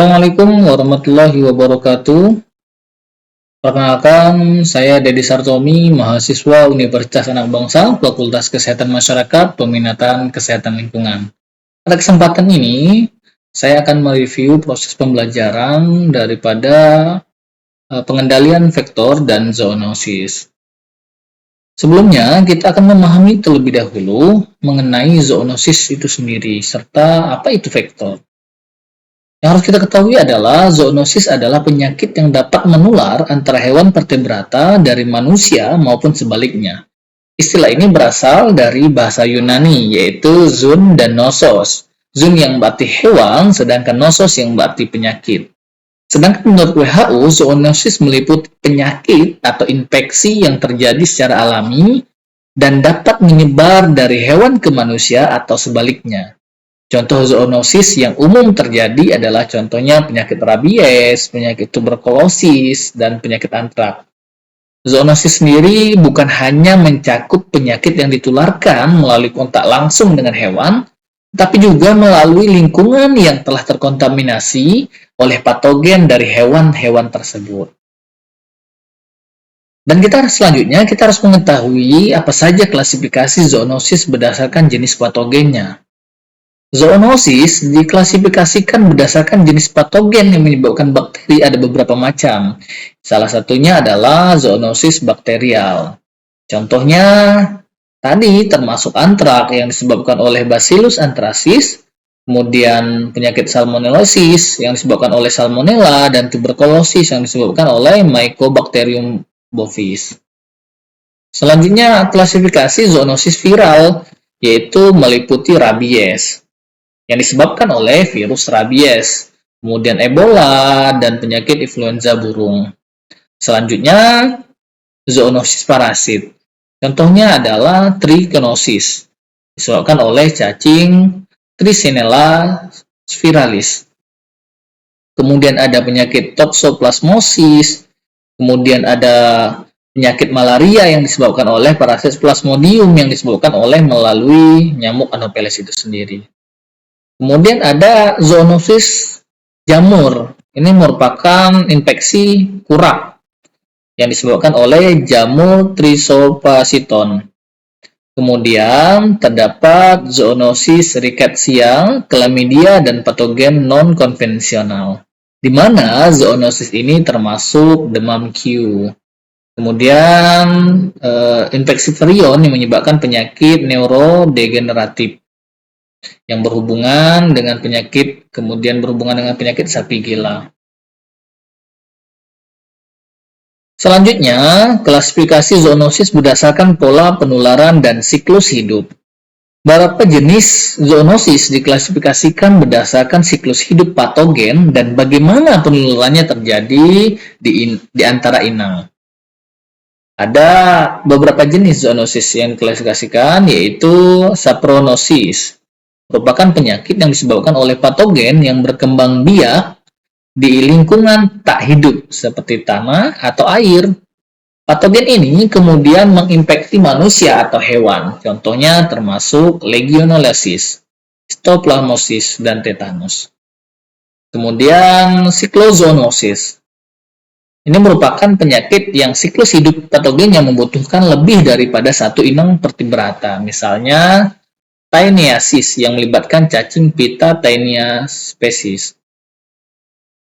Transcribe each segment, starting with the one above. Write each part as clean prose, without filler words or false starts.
Assalamualaikum warahmatullahi wabarakatuh. Perkenalkan, saya Dedi Sartomi, mahasiswa Universitas Anak Bangsa, Fakultas Kesehatan Masyarakat, Peminatan Kesehatan Lingkungan. Pada kesempatan ini, saya akan mereview proses pembelajaran daripada pengendalian vektor dan zoonosis. Sebelumnya, kita akan memahami terlebih dahulu mengenai zoonosis itu sendiri, serta apa itu vektor. Yang harus kita ketahui adalah zoonosis adalah penyakit yang dapat menular antara hewan vertebrata dari manusia maupun sebaliknya. Istilah ini berasal dari bahasa Yunani, yaitu zoon dan nosos. Zoon yang berarti hewan, sedangkan nosos yang berarti penyakit. Sedangkan menurut WHO, zoonosis meliputi penyakit atau infeksi yang terjadi secara alami dan dapat menyebar dari hewan ke manusia atau sebaliknya. Contoh zoonosis yang umum terjadi adalah contohnya penyakit rabies, penyakit tuberkulosis, dan penyakit antrak. Zoonosis sendiri bukan hanya mencakup penyakit yang ditularkan melalui kontak langsung dengan hewan, tapi juga melalui lingkungan yang telah terkontaminasi oleh patogen dari hewan-hewan tersebut. Dan selanjutnya kita harus mengetahui apa saja klasifikasi zoonosis berdasarkan jenis patogennya. Zoonosis diklasifikasikan berdasarkan jenis patogen yang menyebabkan bakteri ada beberapa macam. Salah satunya adalah zoonosis bakterial. Contohnya tadi termasuk antrak yang disebabkan oleh Bacillus anthracis, kemudian penyakit salmonellosis yang disebabkan oleh salmonella, dan tuberkulosis yang disebabkan oleh Mycobacterium bovis. Selanjutnya klasifikasi zoonosis viral, yaitu meliputi rabies yang disebabkan oleh virus rabies, kemudian Ebola, dan penyakit influenza burung. Selanjutnya, zoonosis parasit. Contohnya adalah trichinosis, disebabkan oleh cacing Trichinella spiralis. Kemudian ada penyakit toxoplasmosis, kemudian ada penyakit malaria yang disebabkan oleh parasit Plasmodium yang disebabkan oleh melalui nyamuk Anopheles itu sendiri. Kemudian ada zoonosis jamur. Ini merupakan infeksi kurak yang disebabkan oleh jamur Trisopasiton. Kemudian terdapat zoonosis rickettsia, chlamydia, dan patogen non-konvensional, di mana zoonosis ini termasuk demam Q. Kemudian infeksi prion yang menyebabkan penyakit neurodegeneratif yang berhubungan dengan penyakit, kemudian berhubungan dengan penyakit sapi gila. Selanjutnya, klasifikasi zoonosis berdasarkan pola penularan dan siklus hidup. Beberapa jenis zoonosis diklasifikasikan berdasarkan siklus hidup patogen dan bagaimana penularannya terjadi di antara inang. Ada beberapa jenis zoonosis yang diklasifikasikan, yaitu sapronosis. Merupakan penyakit yang disebabkan oleh patogen yang berkembang biak di lingkungan tak hidup seperti tanah atau air. Patogen ini kemudian menginfeksi manusia atau hewan, contohnya termasuk legionellosis, histoplasmosis, dan tetanus. Kemudian siklozoonosis. Ini merupakan penyakit yang siklus hidup patogen yang membutuhkan lebih daripada satu inang vertebrata, misalnya Taeniasis yang melibatkan cacing Pitta taenia spesies.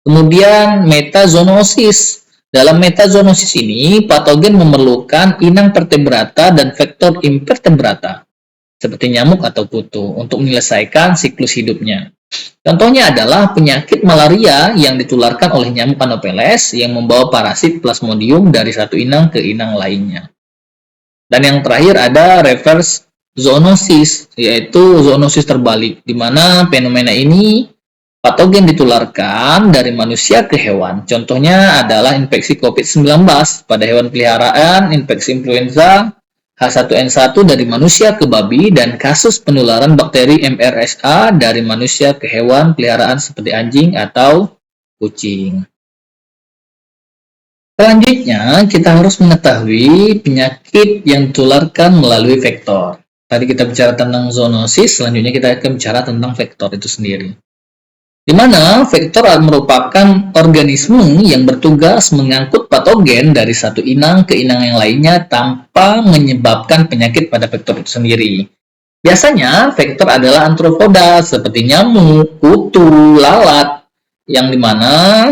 Kemudian metazoonosis. Dalam metazoonosis ini, patogen memerlukan inang vertebrata dan vektor invertebrata, seperti nyamuk atau kutu, untuk menyelesaikan siklus hidupnya. Contohnya adalah penyakit malaria yang ditularkan oleh nyamuk Anopheles yang membawa parasit Plasmodium dari satu inang ke inang lainnya. Dan yang terakhir ada reverse zoonosis, yaitu zoonosis terbalik, di mana fenomena ini patogen ditularkan dari manusia ke hewan. Contohnya adalah infeksi COVID-19 pada hewan peliharaan, infeksi influenza H1N1 dari manusia ke babi, dan kasus penularan bakteri MRSA dari manusia ke hewan peliharaan seperti anjing atau kucing. Selanjutnya, kita harus mengetahui penyakit yang ditularkan melalui vektor. Tadi kita bicara tentang zoonosis, selanjutnya kita akan bicara tentang vektor itu sendiri. di mana vektor merupakan organisme yang bertugas mengangkut patogen dari satu inang ke inang yang lainnya tanpa menyebabkan penyakit pada vektor itu sendiri. Biasanya, vektor adalah arthropoda seperti nyamuk, kutu, lalat, yang dimana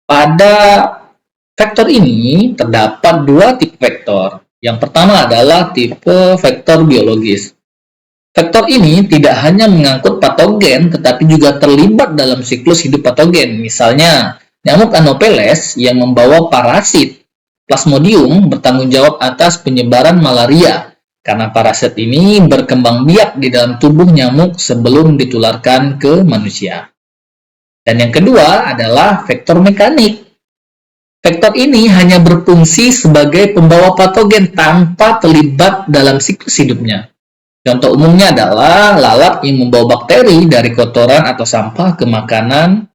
pada vektor ini terdapat dua tipe vektor. Yang pertama adalah tipe vektor biologis. Vektor ini tidak hanya mengangkut patogen, tetapi juga terlibat dalam siklus hidup patogen. Misalnya, nyamuk Anopheles yang membawa parasit Plasmodium bertanggung jawab atas penyebaran malaria, karena parasit ini berkembang biak di dalam tubuh nyamuk sebelum ditularkan ke manusia. Dan yang kedua adalah vektor mekanik. Vektor ini hanya berfungsi sebagai pembawa patogen tanpa terlibat dalam siklus hidupnya. Contoh umumnya adalah lalat yang membawa bakteri dari kotoran atau sampah ke makanan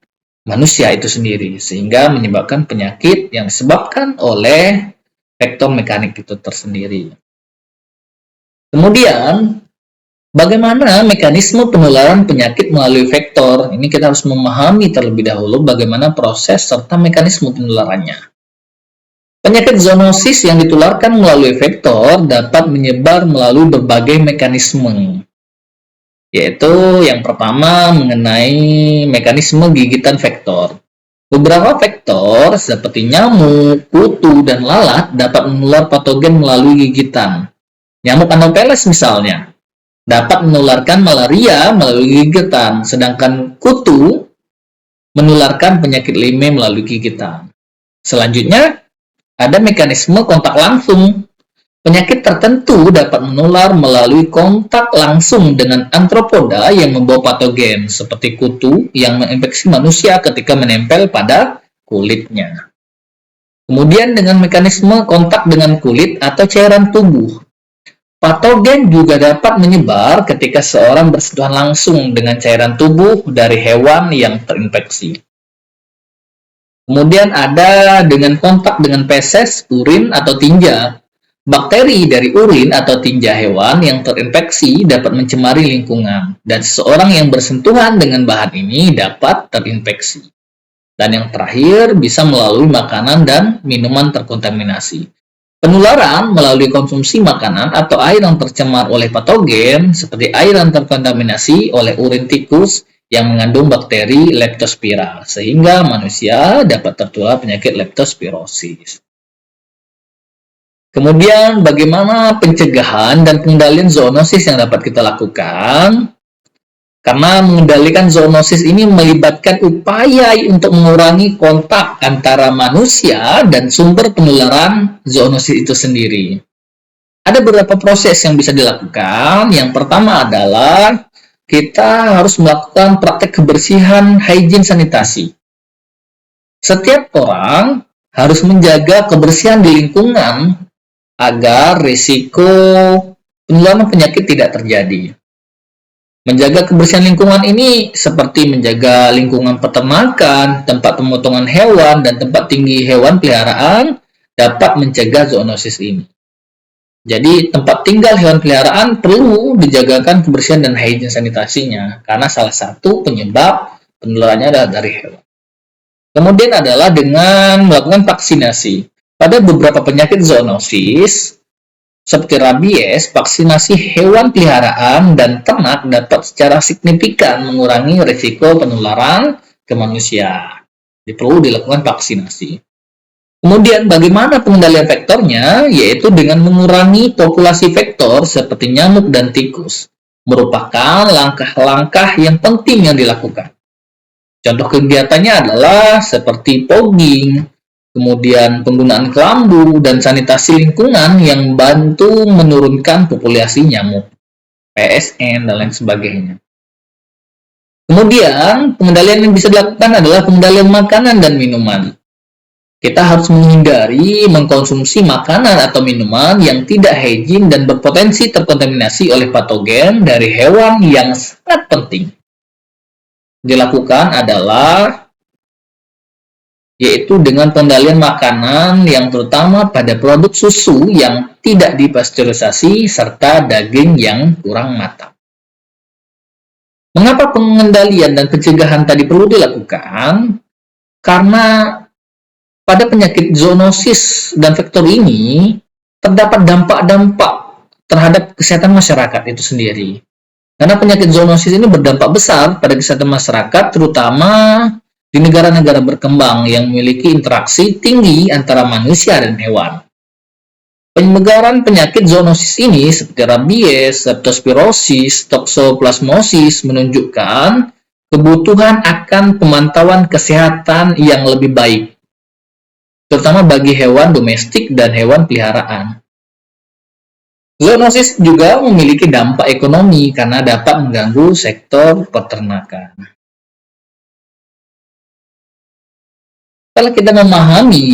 manusia itu sendiri, sehingga menyebabkan penyakit yang disebabkan oleh vektor mekanik itu tersendiri. Kemudian, bagaimana mekanisme penularan penyakit melalui vektor? Ini kita harus memahami terlebih dahulu bagaimana proses serta mekanisme penularannya. Penyakit zoonosis yang ditularkan melalui vektor dapat menyebar melalui berbagai mekanisme, yaitu yang pertama mengenai mekanisme gigitan vektor. Beberapa vektor seperti nyamuk, kutu, dan lalat dapat menular patogen melalui gigitan. Nyamuk Anopheles misalnya dapat menularkan malaria melalui gigitan, sedangkan kutu menularkan penyakit Lyme melalui gigitan. Selanjutnya, ada mekanisme kontak langsung. Penyakit tertentu dapat menular melalui kontak langsung dengan arthropoda yang membawa patogen, seperti kutu yang menginfeksi manusia ketika menempel pada kulitnya. Kemudian dengan mekanisme kontak dengan kulit atau cairan tubuh. Patogen juga dapat menyebar ketika seorang bersentuhan langsung dengan cairan tubuh dari hewan yang terinfeksi. Kemudian ada dengan kontak dengan feses, urin, atau tinja. Bakteri dari urin atau tinja hewan yang terinfeksi dapat mencemari lingkungan, dan seseorang yang bersentuhan dengan bahan ini dapat terinfeksi. Dan yang terakhir, bisa melalui makanan dan minuman terkontaminasi. Penularan melalui konsumsi makanan atau air yang tercemar oleh patogen, seperti air yang terkontaminasi oleh urin tikus, yang mengandung bakteri leptospira, sehingga manusia dapat tertular penyakit leptospirosis. Kemudian, bagaimana pencegahan dan pengendalian zoonosis yang dapat kita lakukan? Karena mengendalikan zoonosis ini melibatkan upaya untuk mengurangi kontak antara manusia dan sumber penularan zoonosis itu sendiri. Ada beberapa proses yang bisa dilakukan. Yang pertama adalah kita harus melakukan praktek kebersihan hygiene sanitasi. Setiap orang harus menjaga kebersihan di lingkungan agar risiko penularan penyakit tidak terjadi. Menjaga kebersihan lingkungan ini seperti menjaga lingkungan peternakan, tempat pemotongan hewan, dan tempat tinggi hewan peliharaan dapat mencegah zoonosis ini. Jadi, tempat tinggal hewan peliharaan perlu dijagakan kebersihan dan hygiene sanitasinya, karena salah satu penyebab penularannya adalah dari hewan. Kemudian adalah dengan melakukan vaksinasi. Pada beberapa penyakit zoonosis, seperti rabies, vaksinasi hewan peliharaan dan ternak dapat secara signifikan mengurangi risiko penularan ke manusia. Jadi, perlu dilakukan vaksinasi. Kemudian bagaimana pengendalian vektornya? Yaitu dengan mengurangi populasi vektor seperti nyamuk dan tikus. Merupakan langkah-langkah yang penting yang dilakukan. Contoh kegiatannya adalah seperti fogging, kemudian penggunaan kelambu, dan sanitasi lingkungan yang membantu menurunkan populasi nyamuk, PSN, dan lain sebagainya. Kemudian, pengendalian yang bisa dilakukan adalah pengendalian makanan dan minuman. Kita harus menghindari mengkonsumsi makanan atau minuman yang tidak hygiene dan berpotensi terkontaminasi oleh patogen dari hewan yang sangat penting. Dilakukan adalah yaitu dengan pengendalian makanan yang terutama pada produk susu yang tidak dipasteurisasi serta daging yang kurang matang. Mengapa pengendalian dan pencegahan tadi perlu dilakukan? Karena pada penyakit zoonosis dan vektor ini terdapat dampak-dampak terhadap kesehatan masyarakat itu sendiri. Karena penyakit zoonosis ini berdampak besar pada kesehatan masyarakat, terutama di negara-negara berkembang yang memiliki interaksi tinggi antara manusia dan hewan. Penyebaran penyakit zoonosis ini seperti rabies, leptospirosis, toxoplasmosis menunjukkan kebutuhan akan pemantauan kesehatan yang lebih baik, terutama bagi hewan domestik dan hewan peliharaan. Zoonosis juga memiliki dampak ekonomi karena dapat mengganggu sektor peternakan. Kalau kita memahami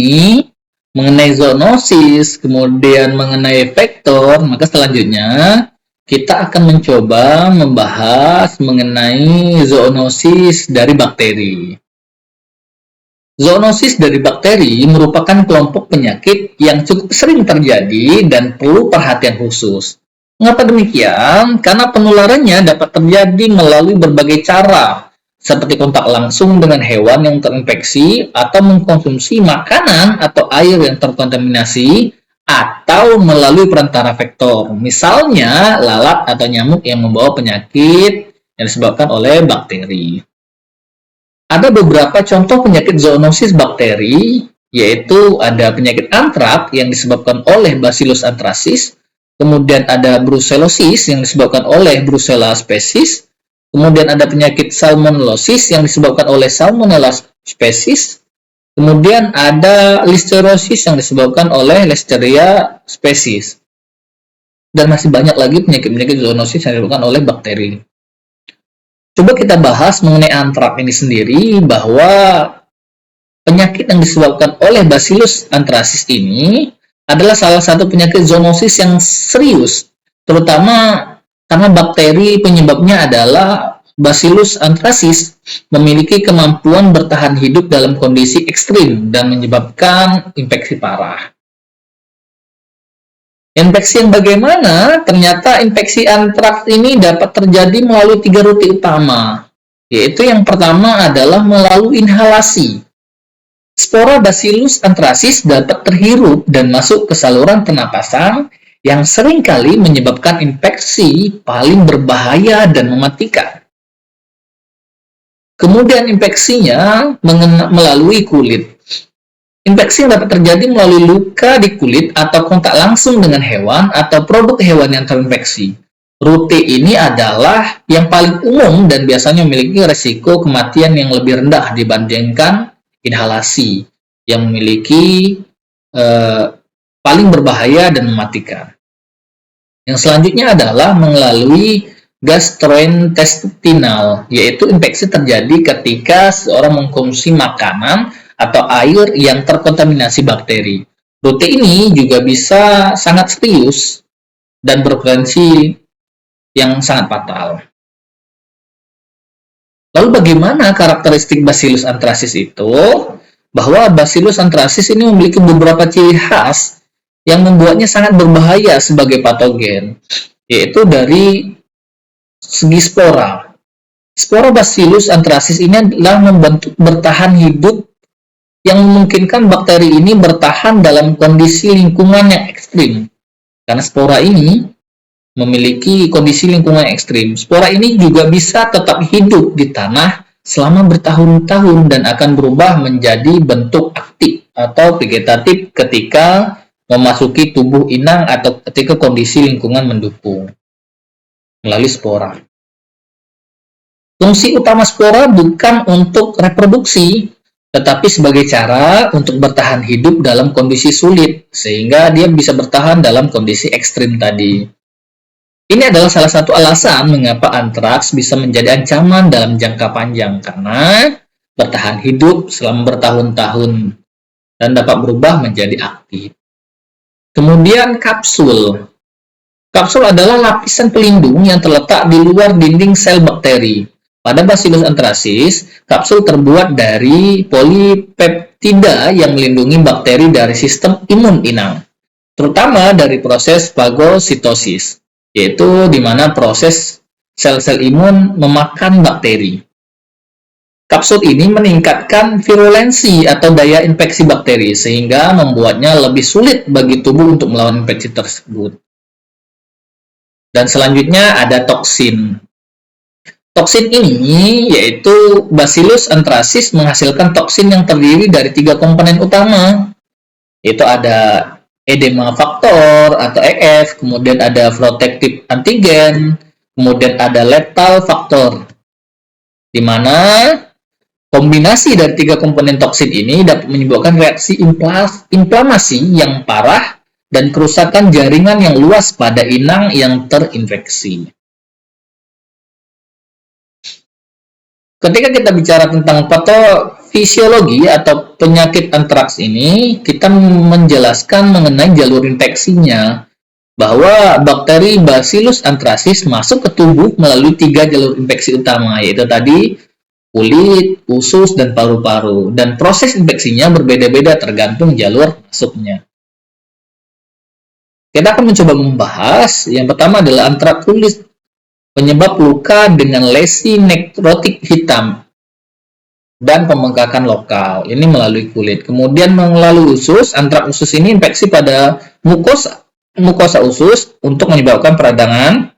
mengenai zoonosis, kemudian mengenai vektor, maka selanjutnya kita akan mencoba membahas mengenai zoonosis dari bakteri. Zoonosis dari bakteri merupakan kelompok penyakit yang cukup sering terjadi dan perlu perhatian khusus. Mengapa demikian? Karena penularannya dapat terjadi melalui berbagai cara, seperti kontak langsung dengan hewan yang terinfeksi, atau mengkonsumsi makanan atau air yang terkontaminasi, atau melalui perantara vektor, misalnya lalat atau nyamuk yang membawa penyakit yang disebabkan oleh bakteri. Ada beberapa contoh penyakit zoonosis bakteri, yaitu ada penyakit antrak yang disebabkan oleh Bacillus anthracis, kemudian ada brucellosis yang disebabkan oleh Brucella species, kemudian ada penyakit salmonellosis yang disebabkan oleh Salmonella species, kemudian ada listeriosis yang disebabkan oleh Listeria species, dan masih banyak lagi penyakit-penyakit zoonosis yang disebabkan oleh bakteri. Coba kita bahas mengenai antrak ini sendiri, bahwa penyakit yang disebabkan oleh Bacillus anthracis ini adalah salah satu penyakit zoonosis yang serius, terutama karena bakteri penyebabnya adalah Bacillus anthracis memiliki kemampuan bertahan hidup dalam kondisi ekstrim dan menyebabkan infeksi parah. Infeksi yang bagaimana? Ternyata infeksi antraks ini dapat terjadi melalui 3 rute utama, yaitu yang pertama adalah melalui inhalasi. Spora Bacillus anthracis dapat terhirup dan masuk ke saluran pernapasan yang seringkali menyebabkan infeksi paling berbahaya dan mematikan. Kemudian infeksinya melalui kulit. Infeksi yang dapat terjadi melalui luka di kulit atau kontak langsung dengan hewan atau produk hewan yang terinfeksi. Rute ini adalah yang paling umum dan biasanya memiliki risiko kematian yang lebih rendah dibandingkan inhalasi yang memiliki paling berbahaya dan mematikan. Yang selanjutnya adalah melalui gastrointestinal, yaitu infeksi terjadi ketika seorang mengkonsumsi makanan atau air yang terkontaminasi bakteri. Rute ini juga bisa sangat serius dan berpotensi yang sangat fatal. Lalu bagaimana karakteristik Bacillus anthracis itu? Bahwa Bacillus anthracis ini memiliki beberapa ciri khas yang membuatnya sangat berbahaya sebagai patogen, yaitu dari segi spora. Spora Bacillus anthracis ini adalah membentuk bertahan hidup yang memungkinkan bakteri ini bertahan dalam kondisi lingkungan yang ekstrim. Karena spora ini memiliki kondisi lingkungan ekstrim. Spora ini juga bisa tetap hidup di tanah selama bertahun-tahun dan akan berubah menjadi bentuk aktif atau vegetatif ketika memasuki tubuh inang atau ketika kondisi lingkungan mendukung melalui spora. Fungsi utama spora bukan untuk reproduksi, tetapi sebagai cara untuk bertahan hidup dalam kondisi sulit, sehingga dia bisa bertahan dalam kondisi ekstrim tadi. Ini adalah salah satu alasan mengapa antraks bisa menjadi ancaman dalam jangka panjang, karena bertahan hidup selama bertahun-tahun dan dapat berubah menjadi aktif. Kemudian kapsul. Kapsul adalah lapisan pelindung yang terletak di luar dinding sel bakteri. Pada Bacillus anthracis, kapsul terbuat dari polipeptida yang melindungi bakteri dari sistem imun inang, terutama dari proses fagositosis, yaitu di mana proses sel-sel imun memakan bakteri. Kapsul ini meningkatkan virulensi atau daya infeksi bakteri, sehingga membuatnya lebih sulit bagi tubuh untuk melawan infeksi tersebut. Dan selanjutnya ada toksin. Toksin ini yaitu Bacillus anthracis menghasilkan toksin yang terdiri dari 3 komponen utama, yaitu ada edema faktor atau EF, kemudian ada protective antigen, kemudian ada lethal faktor, di mana kombinasi dari 3 komponen toksin ini dapat menyebabkan reaksi inflamasi yang parah dan kerusakan jaringan yang luas pada inang yang terinfeksi. Ketika kita bicara tentang patofisiologi atau penyakit antraks ini, kita menjelaskan mengenai jalur infeksinya, bahwa bakteri Bacillus anthracis masuk ke tubuh melalui 3 jalur infeksi utama, yaitu tadi kulit, usus, dan paru-paru. Dan proses infeksinya berbeda-beda tergantung jalur masuknya. Kita akan mencoba membahas, yang pertama adalah antraks kulit, penyebab luka dengan lesi nekrotik hitam dan pembengkakan lokal. Ini melalui kulit. Kemudian melalui usus, antraks usus ini infeksi pada mukosa usus untuk menyebabkan peradangan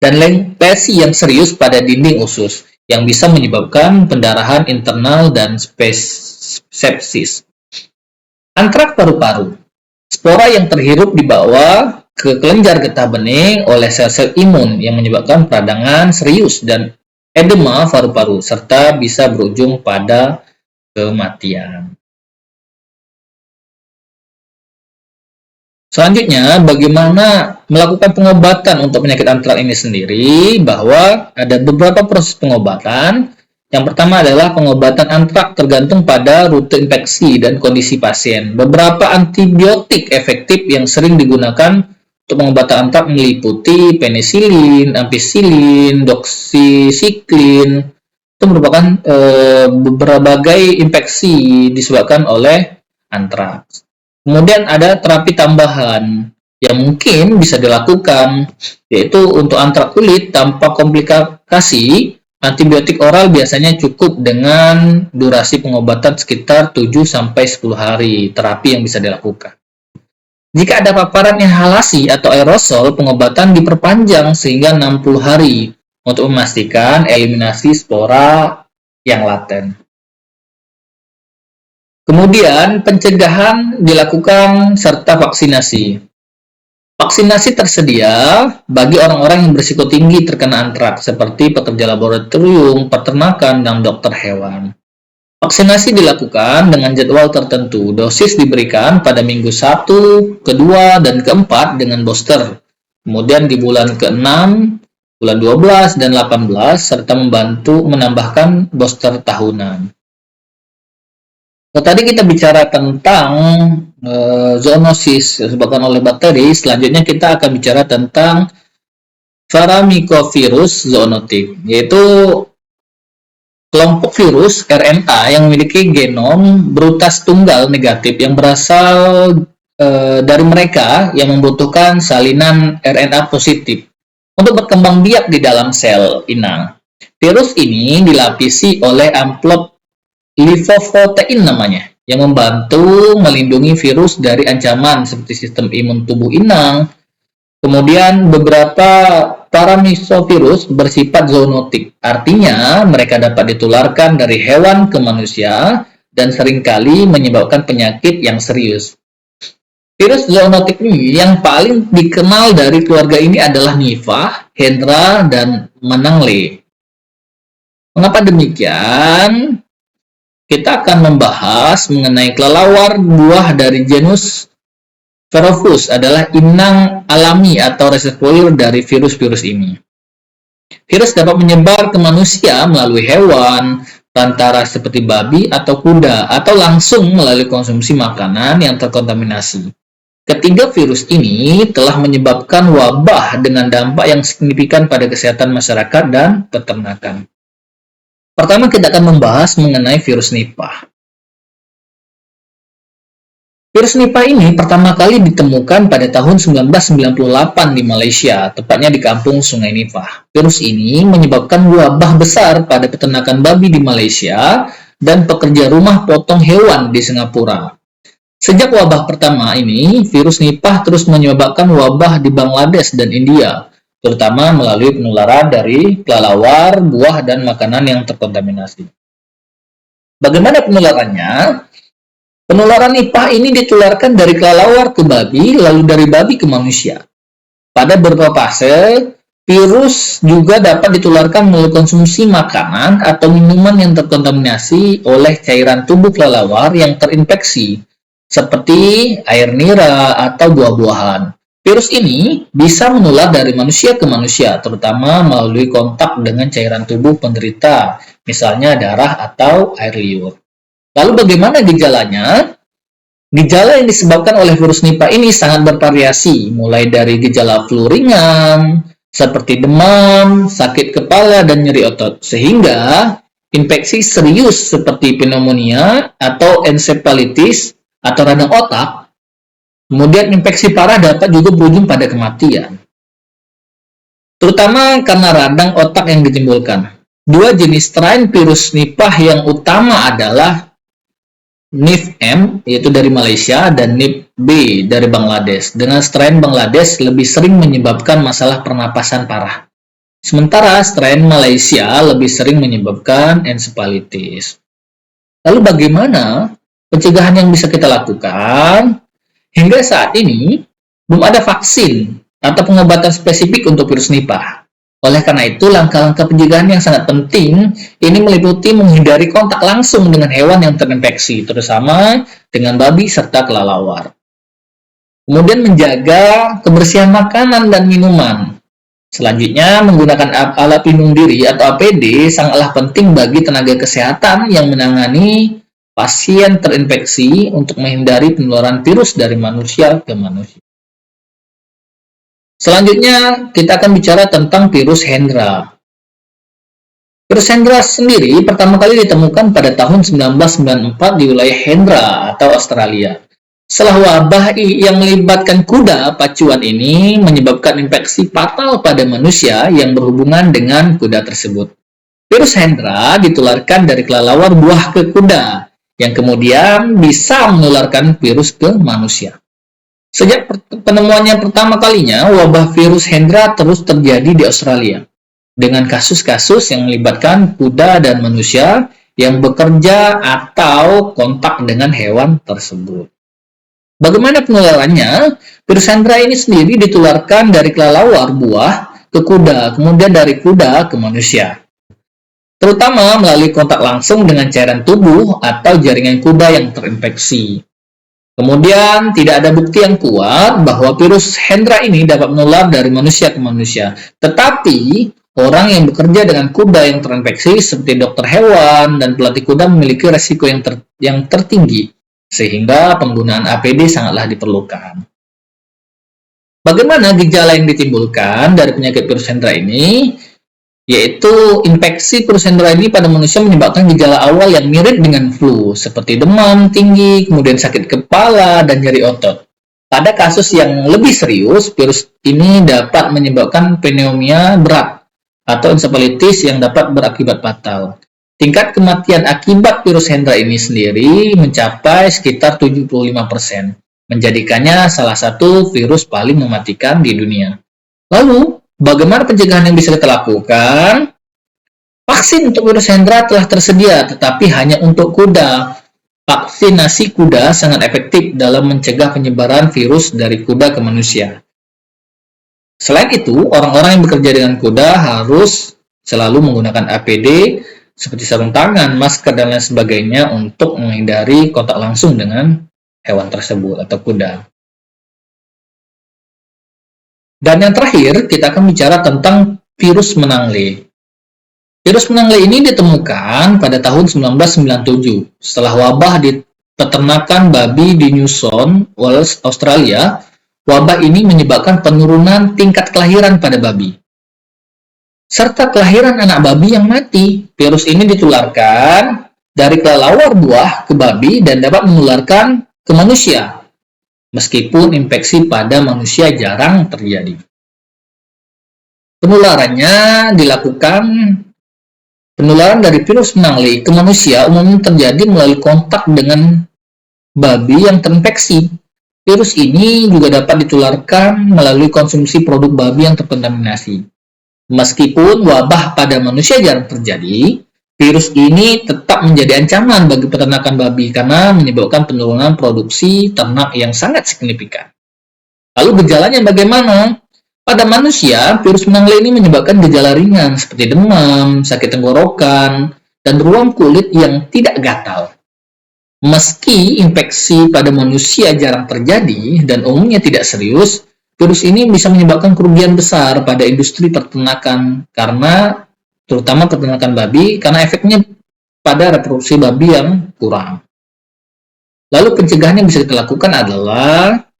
dan lesi yang serius pada dinding usus yang bisa menyebabkan pendarahan internal dan sepsis. Antraks paru-paru. Spora yang terhirup di bawah ke kelenjar getah bening oleh sel-sel imun yang menyebabkan peradangan serius dan edema paru-paru, serta bisa berujung pada kematian. Selanjutnya, bagaimana melakukan pengobatan untuk penyakit antraks ini sendiri, bahwa ada beberapa proses pengobatan. Yang pertama adalah pengobatan antraks tergantung pada rute infeksi dan kondisi pasien. Beberapa antibiotik efektif yang sering digunakan untuk pengobatan antraks meliputi penisilin, ampicillin, doxycycline. Itu merupakan berbagai infeksi disebabkan oleh antraks. Kemudian ada terapi tambahan yang mungkin bisa dilakukan, yaitu untuk antraks kulit tanpa komplikasi. Antibiotik oral biasanya cukup dengan durasi pengobatan sekitar 7-10 hari terapi yang bisa dilakukan. Jika ada paparan inhalasi atau aerosol, pengobatan diperpanjang sehingga 60 hari untuk memastikan eliminasi spora yang laten. Kemudian pencegahan dilakukan serta vaksinasi. Vaksinasi tersedia bagi orang-orang yang berisiko tinggi terkena antraks, seperti pekerja laboratorium, peternakan, dan dokter hewan. Vaksinasi dilakukan dengan jadwal tertentu. Dosis diberikan pada minggu 1, kedua, dan keempat dengan booster. Kemudian di bulan ke-6, bulan 12, dan 18, serta membantu menambahkan booster tahunan. Tadi kita bicara tentang zoonosis disebabkan oleh bakteri. Selanjutnya kita akan bicara tentang Paramyxovirus zoonotik, yaitu kelompok virus RNA yang memiliki genom berutas tunggal negatif yang berasal dari mereka yang membutuhkan salinan RNA positif untuk berkembang biak di dalam sel inang. Virus ini dilapisi oleh amplop lipoprotein namanya, yang membantu melindungi virus dari ancaman seperti sistem imun tubuh inang. Kemudian beberapa paramyxovirus bersifat zoonotik, artinya mereka dapat ditularkan dari hewan ke manusia dan seringkali menyebabkan penyakit yang serius. Virus zoonotik ini yang paling dikenal dari keluarga ini adalah Nipah, Hendra, dan Menangle. Mengapa demikian? Kita akan membahas mengenai kelelawar buah dari genus Pherophus adalah inang alami atau reservoir dari virus-virus ini. Virus dapat menyebar ke manusia melalui hewan, perantara seperti babi atau kuda, atau langsung melalui konsumsi makanan yang terkontaminasi. Ketiga virus ini telah menyebabkan wabah dengan dampak yang signifikan pada kesehatan masyarakat dan peternakan. Pertama, kita akan membahas mengenai virus Nipah. Virus Nipah ini pertama kali ditemukan pada tahun 1998 di Malaysia, tepatnya di kampung Sungai Nipah. Virus ini menyebabkan wabah besar pada peternakan babi di Malaysia dan pekerja rumah potong hewan di Singapura. Sejak wabah pertama ini, virus Nipah terus menyebabkan wabah di Bangladesh dan India, terutama melalui penularan dari kelelawar, buah, dan makanan yang terkontaminasi. Bagaimana penularannya? Penularan Nipah ini ditularkan dari kelelawar ke babi, lalu dari babi ke manusia. Pada beberapa fase, virus juga dapat ditularkan melalui konsumsi makanan atau minuman yang terkontaminasi oleh cairan tubuh kelelawar yang terinfeksi, seperti air nira atau buah-buahan. Virus ini bisa menular dari manusia ke manusia, terutama melalui kontak dengan cairan tubuh penderita, misalnya darah atau air liur. Lalu bagaimana gejalanya? Gejala yang disebabkan oleh virus Nipah ini sangat bervariasi, mulai dari gejala flu ringan, seperti demam, sakit kepala, dan nyeri otot, sehingga infeksi serius seperti pneumonia atau encephalitis atau radang otak, kemudian infeksi parah dapat juga berujung pada kematian. Terutama karena radang otak yang ditimbulkan. Dua jenis strain virus Nipah yang utama adalah NIF-M, yaitu dari Malaysia, dan NIF-B dari Bangladesh. Dengan strain Bangladesh lebih sering menyebabkan masalah pernapasan parah. Sementara strain Malaysia lebih sering menyebabkan encephalitis. Lalu bagaimana pencegahan yang bisa kita lakukan? Hingga saat ini, belum ada vaksin atau pengobatan spesifik untuk virus Nipah. Oleh karena itu, langkah-langkah pencegahan yang sangat penting ini meliputi menghindari kontak langsung dengan hewan yang terinfeksi, terutama dengan babi serta kelelawar. Kemudian menjaga kebersihan makanan dan minuman. Selanjutnya, menggunakan alat pelindung diri atau APD sangatlah penting bagi tenaga kesehatan yang menangani pasien terinfeksi untuk menghindari penularan virus dari manusia ke manusia. Selanjutnya, kita akan bicara tentang virus Hendra. Virus Hendra sendiri pertama kali ditemukan pada tahun 1994 di wilayah Hendra atau Australia. Setelah wabah yang melibatkan kuda pacuan ini menyebabkan infeksi fatal pada manusia yang berhubungan dengan kuda tersebut. Virus Hendra ditularkan dari kelelawar buah ke kuda, yang kemudian bisa menularkan virus ke manusia. Sejak penemuannya pertama kalinya, wabah virus Hendra terus terjadi di Australia, dengan kasus-kasus yang melibatkan kuda dan manusia yang bekerja atau kontak dengan hewan tersebut. Bagaimana penularannya? Virus Hendra ini sendiri ditularkan dari kelelawar buah ke kuda, kemudian dari kuda ke manusia, terutama melalui kontak langsung dengan cairan tubuh atau jaringan kuda yang terinfeksi. Kemudian, tidak ada bukti yang kuat bahwa virus Hendra ini dapat menular dari manusia ke manusia. Tetapi, orang yang bekerja dengan kuda yang terinfeksi seperti dokter hewan dan pelatih kuda memiliki resiko yang tertinggi, sehingga penggunaan APD sangatlah diperlukan. Bagaimana gejala yang ditimbulkan dari penyakit virus Hendra ini? Yaitu infeksi virus Hendra ini pada manusia menyebabkan gejala awal yang mirip dengan flu, seperti demam tinggi, kemudian sakit kepala, dan nyeri otot. Pada kasus yang lebih serius, virus ini dapat menyebabkan pneumonia berat atau encephalitis yang dapat berakibat fatal. Tingkat kematian akibat virus Hendra ini sendiri mencapai sekitar 75%, menjadikannya salah satu virus paling mematikan di dunia. Lalu, bagaimana pencegahan yang bisa kita lakukan? Vaksin untuk virus Hendra telah tersedia, tetapi hanya untuk kuda. Vaksinasi kuda sangat efektif dalam mencegah penyebaran virus dari kuda ke manusia. Selain itu, orang-orang yang bekerja dengan kuda harus selalu menggunakan APD seperti sarung tangan, masker, dan lain sebagainya untuk menghindari kontak langsung dengan hewan tersebut atau kuda. Dan yang terakhir, kita akan bicara tentang virus menangle. Virus menangle ini ditemukan pada tahun 1997 setelah wabah di peternakan babi di New South Wales, Australia. Wabah ini menyebabkan penurunan tingkat kelahiran pada babi, serta kelahiran anak babi yang mati. Virus ini ditularkan dari kelelawar buah ke babi dan dapat menularkan ke manusia meskipun infeksi pada manusia jarang terjadi. Penularan dari virus menang-le ke manusia umumnya terjadi melalui kontak dengan babi yang terinfeksi. Virus ini juga dapat ditularkan melalui konsumsi produk babi yang terkontaminasi. Meskipun wabah pada manusia jarang terjadi, virus ini tetap menjadi ancaman bagi peternakan babi karena menyebabkan penurunan produksi ternak yang sangat signifikan. Lalu gejalanya bagaimana? Pada manusia, virus menang-le ini menyebabkan gejala ringan seperti demam, sakit tenggorokan, dan ruam kulit yang tidak gatal. Meski infeksi pada manusia jarang terjadi dan umumnya tidak serius, virus ini bisa menyebabkan kerugian besar pada industri peternakan terutama peternakan babi, karena efeknya pada reproduksi babi yang kurang. Lalu pencegahan yang bisa kita lakukan adalah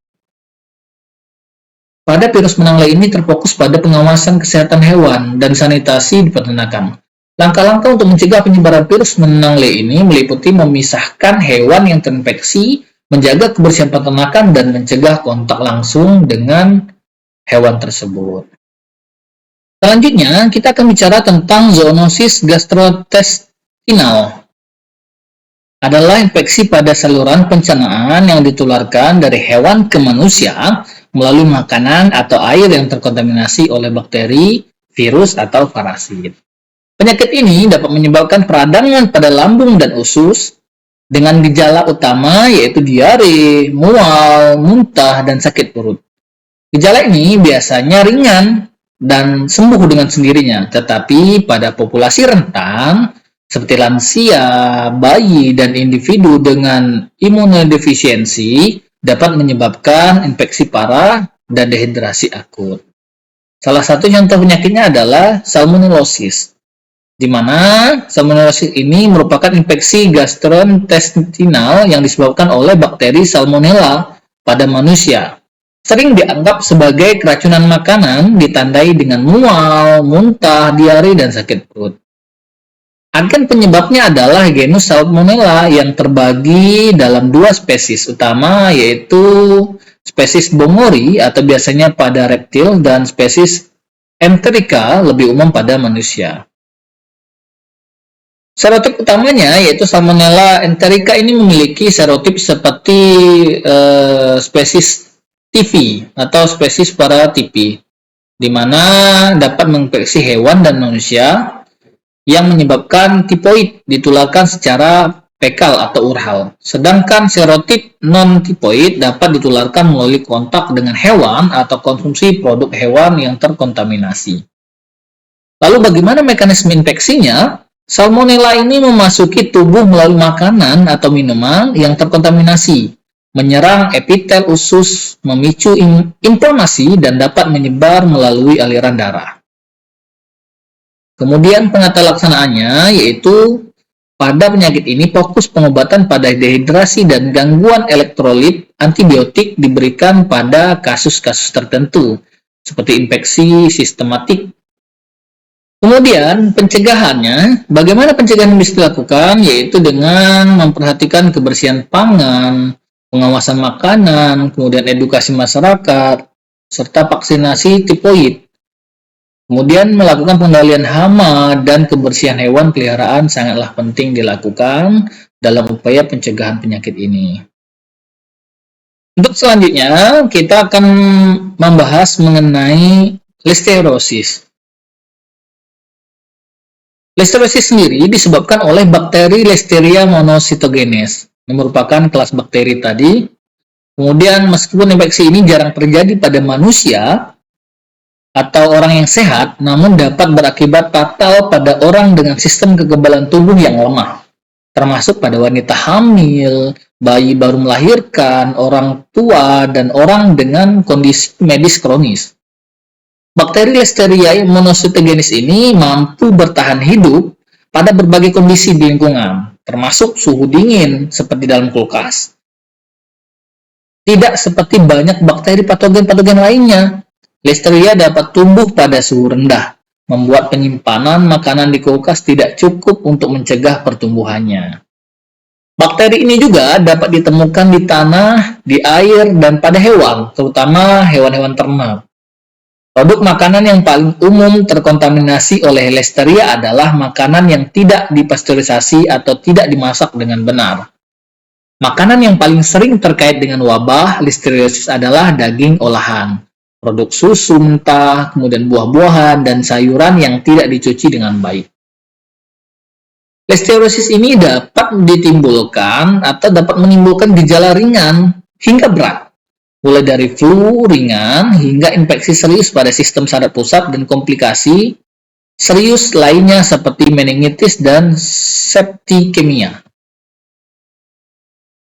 pada virus menang-le ini terfokus pada pengawasan kesehatan hewan dan sanitasi di peternakan. Langkah-langkah untuk mencegah penyebaran virus menang-le ini meliputi memisahkan hewan yang terinfeksi, menjaga kebersihan peternakan, dan mencegah kontak langsung dengan hewan tersebut. Selanjutnya, kita akan bicara tentang zoonosis gastrointestinal. Adalah infeksi pada saluran pencernaan yang ditularkan dari hewan ke manusia melalui makanan atau air yang terkontaminasi oleh bakteri, virus, atau parasit. Penyakit ini dapat menyebabkan peradangan pada lambung dan usus dengan gejala utama yaitu diare, mual, muntah, dan sakit perut. Gejala ini biasanya ringan dan sembuh dengan sendirinya, tetapi pada populasi rentan seperti lansia, bayi, dan individu dengan imunodefisiensi dapat menyebabkan infeksi parah dan dehidrasi akut. Salah satu contoh penyakitnya adalah salmonellosis, di mana salmonellosis ini merupakan infeksi gastrointestinal yang disebabkan oleh bakteri Salmonella pada manusia. Sering dianggap sebagai keracunan makanan, ditandai dengan mual, muntah, diare, dan sakit perut. Agen penyebabnya adalah genus Salmonella yang terbagi dalam dua spesies utama, yaitu spesies Bongori atau biasanya pada reptil dan spesies Enterica lebih umum pada manusia. Serotip utamanya yaitu Salmonella enterica ini memiliki serotip seperti spesies TV atau spesies paraTP, di mana dapat menginfeksi hewan dan manusia yang menyebabkan tipoid ditularkan secara fekal atau oral. Sedangkan serotip non-tipoid dapat ditularkan melalui kontak dengan hewan atau konsumsi produk hewan yang terkontaminasi. Lalu bagaimana mekanisme infeksinya? Salmonella ini memasuki tubuh melalui makanan atau minuman yang terkontaminasi, menyerang epitel usus, memicu inflamasi, dan dapat menyebar melalui aliran darah. Kemudian penata laksanaannya yaitu pada penyakit ini fokus pengobatan pada dehidrasi dan gangguan elektrolit. Antibiotik diberikan pada kasus-kasus tertentu seperti infeksi sistematik. Kemudian pencegahannya, bagaimana pencegahan bisa dilakukan? Yaitu dengan memperhatikan kebersihan pangan, pengawasan makanan, kemudian edukasi masyarakat, serta vaksinasi tipoid. Kemudian melakukan pengendalian hama dan kebersihan hewan peliharaan sangatlah penting dilakukan dalam upaya pencegahan penyakit ini. Untuk selanjutnya, kita akan membahas mengenai listeriosis. Listeriosis sendiri disebabkan oleh bakteri Listeria monocytogenes, yang merupakan kelas bakteri tadi. Kemudian meskipun infeksi ini jarang terjadi pada manusia atau orang yang sehat, namun dapat berakibat fatal pada orang dengan sistem kekebalan tubuh yang lemah, termasuk pada wanita hamil, bayi baru melahirkan, orang tua, dan orang dengan kondisi medis kronis. Bakteri Listeria monocytogenes ini mampu bertahan hidup pada berbagai kondisi di lingkungan, termasuk suhu dingin seperti dalam kulkas. Tidak seperti banyak bakteri patogen-patogen lainnya, Listeria dapat tumbuh pada suhu rendah, membuat penyimpanan makanan di kulkas tidak cukup untuk mencegah pertumbuhannya. Bakteri ini juga dapat ditemukan di tanah, di air, dan pada hewan, terutama hewan-hewan ternak. Produk makanan yang paling umum terkontaminasi oleh Listeria adalah makanan yang tidak dipasteurisasi atau tidak dimasak dengan benar. Makanan yang paling sering terkait dengan wabah listeriosis adalah daging olahan, produk susu mentah, kemudian buah-buahan, dan sayuran yang tidak dicuci dengan baik. Listeriosis ini dapat ditimbulkan atau dapat menimbulkan gejala ringan hingga berat, mulai dari flu ringan hingga infeksi serius pada sistem saraf pusat dan komplikasi serius lainnya seperti meningitis dan septikemia.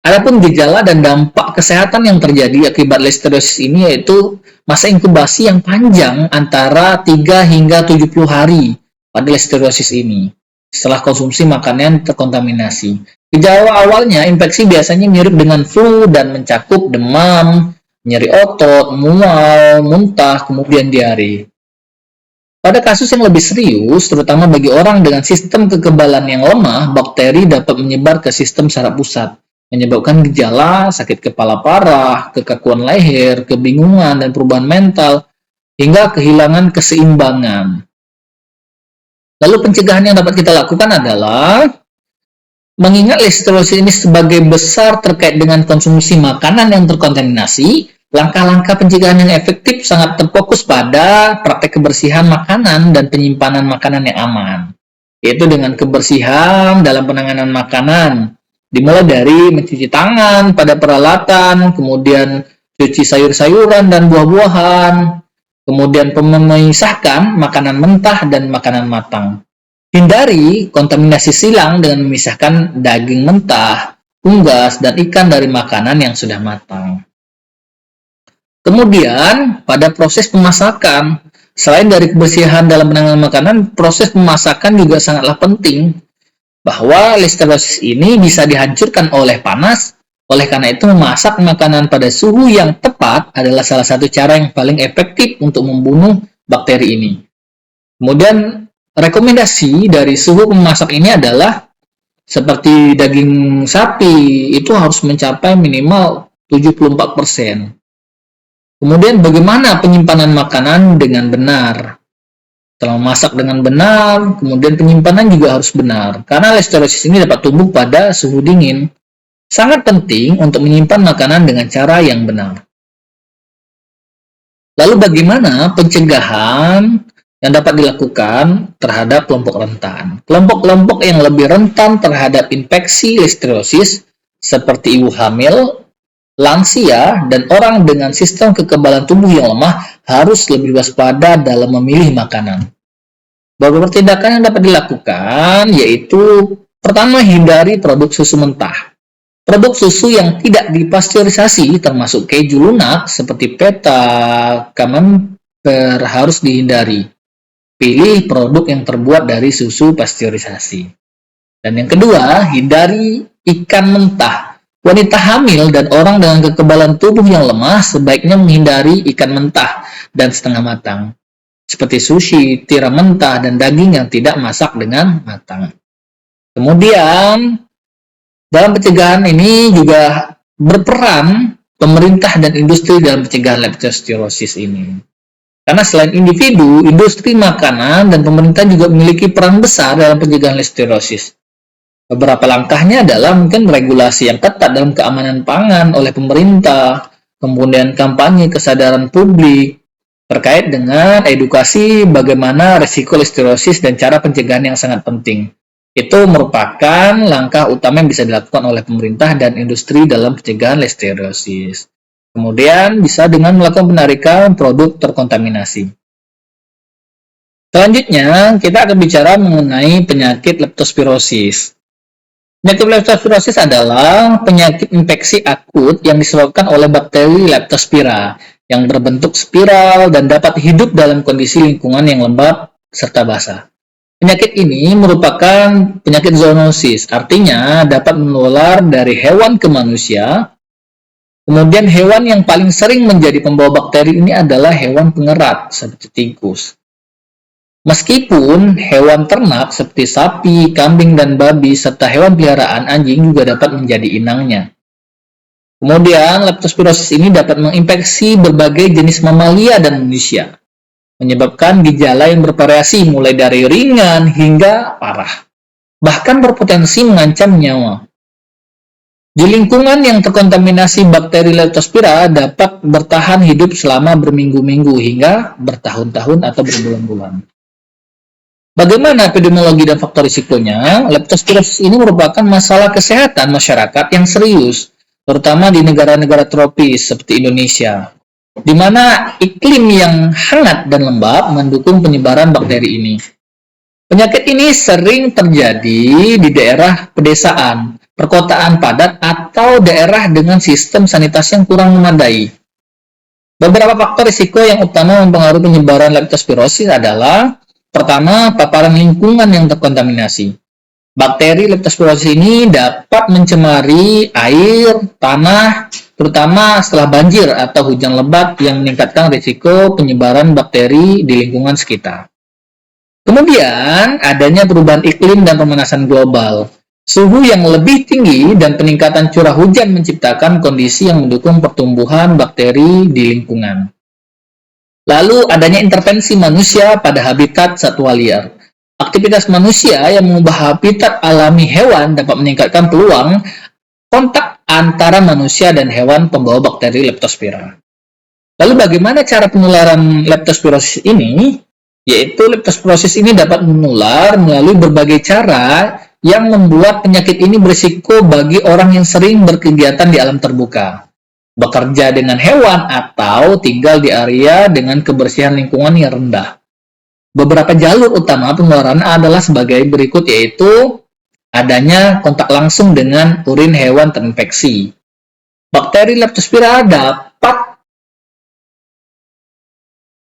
Adapun gejala dan dampak kesehatan yang terjadi akibat listeriosis ini yaitu masa inkubasi yang panjang antara 3 hingga 70 hari pada listeriosis ini setelah konsumsi makanan terkontaminasi. Gejala awalnya infeksi biasanya mirip dengan flu dan mencakup demam, nyeri otot, mual, muntah, kemudian diare. Pada kasus yang lebih serius, terutama bagi orang dengan sistem kekebalan yang lemah, bakteri dapat menyebar ke sistem saraf pusat, menyebabkan gejala sakit kepala parah, kekakuan leher, kebingungan, dan perubahan mental, hingga kehilangan keseimbangan. Lalu pencegahan yang dapat kita lakukan adalah mengingat listeriosis ini sebagai besar terkait dengan konsumsi makanan yang terkontaminasi, langkah-langkah pencegahan yang efektif sangat terfokus pada praktek kebersihan makanan dan penyimpanan makanan yang aman, yaitu dengan kebersihan dalam penanganan makanan, dimulai dari mencuci tangan pada peralatan, kemudian cuci sayur-sayuran dan buah-buahan, kemudian memisahkan makanan mentah dan makanan matang. Hindari kontaminasi silang dengan memisahkan daging mentah, unggas, dan ikan dari makanan yang sudah matang. Kemudian, pada proses pemasakan, selain dari kebersihan dalam penanganan makanan, proses pemasakan juga sangatlah penting, bahwa listeriosis ini bisa dihancurkan oleh panas, oleh karena itu memasak makanan pada suhu yang tepat adalah salah satu cara yang paling efektif untuk membunuh bakteri ini. Kemudian, rekomendasi dari suhu memasak ini adalah seperti daging sapi, itu harus mencapai minimal 74%. Kemudian, bagaimana penyimpanan makanan dengan benar? Setelah memasak dengan benar, kemudian penyimpanan juga harus benar, karena listeriosis ini dapat tumbuh pada suhu dingin. Sangat penting untuk menyimpan makanan dengan cara yang benar. Lalu bagaimana pencegahan yang dapat dilakukan terhadap kelompok rentan? Kelompok-kelompok yang lebih rentan terhadap infeksi listeriosis seperti ibu hamil, lansia, dan orang dengan sistem kekebalan tubuh yang lemah harus lebih waspada dalam memilih makanan. Beberapa tindakan yang dapat dilakukan yaitu pertama, hindari produk susu mentah. Produk susu yang tidak dipasteurisasi termasuk keju lunak seperti feta, camembert harus dihindari. Pilih produk yang terbuat dari susu pasteurisasi. Dan yang kedua, hindari ikan mentah. Wanita hamil dan orang dengan kekebalan tubuh yang lemah sebaiknya menghindari ikan mentah dan setengah matang, seperti sushi, tiram mentah, dan daging yang tidak masak dengan matang. Kemudian, dalam pencegahan ini juga berperan pemerintah dan industri dalam pencegahan leptospirosis ini. Karena selain individu, industri makanan dan pemerintah juga memiliki peran besar dalam pencegahan listeriosis. Beberapa langkahnya adalah mungkin regulasi yang ketat dalam keamanan pangan oleh pemerintah, kemudian kampanye kesadaran publik terkait dengan edukasi bagaimana risiko listeriosis dan cara pencegahan yang sangat penting. Itu merupakan langkah utama yang bisa dilakukan oleh pemerintah dan industri dalam pencegahan listeriosis. Kemudian bisa dengan melakukan penarikan produk terkontaminasi. Selanjutnya, kita akan bicara mengenai penyakit leptospirosis. Penyakit leptospirosis adalah penyakit infeksi akut yang disebabkan oleh bakteri Leptospira yang berbentuk spiral dan dapat hidup dalam kondisi lingkungan yang lembab serta basah. Penyakit ini merupakan penyakit zoonosis, artinya dapat menular dari hewan ke manusia. Kemudian hewan yang paling sering menjadi pembawa bakteri ini adalah hewan pengerat seperti tikus. Meskipun hewan ternak seperti sapi, kambing, dan babi, serta hewan peliharaan anjing juga dapat menjadi inangnya. Kemudian, leptospirosis ini dapat menginfeksi berbagai jenis mamalia dan manusia, menyebabkan gejala yang bervariasi mulai dari ringan hingga parah, bahkan berpotensi mengancam nyawa. Di lingkungan yang terkontaminasi bakteri Leptospira dapat bertahan hidup selama berminggu-minggu hingga bertahun-tahun atau berbulan-bulan. Bagaimana epidemiologi dan faktor risikonya? Leptospirosis ini merupakan masalah kesehatan masyarakat yang serius, terutama di negara-negara tropis seperti Indonesia, di mana iklim yang hangat dan lembab mendukung penyebaran bakteri ini. Penyakit ini sering terjadi di daerah pedesaan, perkotaan padat, atau daerah dengan sistem sanitasi yang kurang memadai. Beberapa faktor risiko yang utama mempengaruhi penyebaran leptospirosis adalah: pertama, paparan lingkungan yang terkontaminasi. Bakteri leptospirosis ini dapat mencemari air, tanah, terutama setelah banjir atau hujan lebat yang meningkatkan risiko penyebaran bakteri di lingkungan sekitar. Kemudian, adanya perubahan iklim dan pemanasan global. Suhu yang lebih tinggi dan peningkatan curah hujan menciptakan kondisi yang mendukung pertumbuhan bakteri di lingkungan. Lalu, adanya intervensi manusia pada habitat satwa liar. Aktivitas manusia yang mengubah habitat alami hewan dapat meningkatkan peluang kontak antara manusia dan hewan pembawa bakteri Leptospira. Lalu bagaimana cara penularan leptospirosis ini? Yaitu leptospirosis ini dapat menular melalui berbagai cara yang membuat penyakit ini berisiko bagi orang yang sering berkegiatan di alam terbuka, bekerja dengan hewan, atau tinggal di area dengan kebersihan lingkungan yang rendah. Beberapa jalur utama penularan adalah sebagai berikut, yaitu adanya kontak langsung dengan urin hewan terinfeksi. Bakteri Leptospira dapat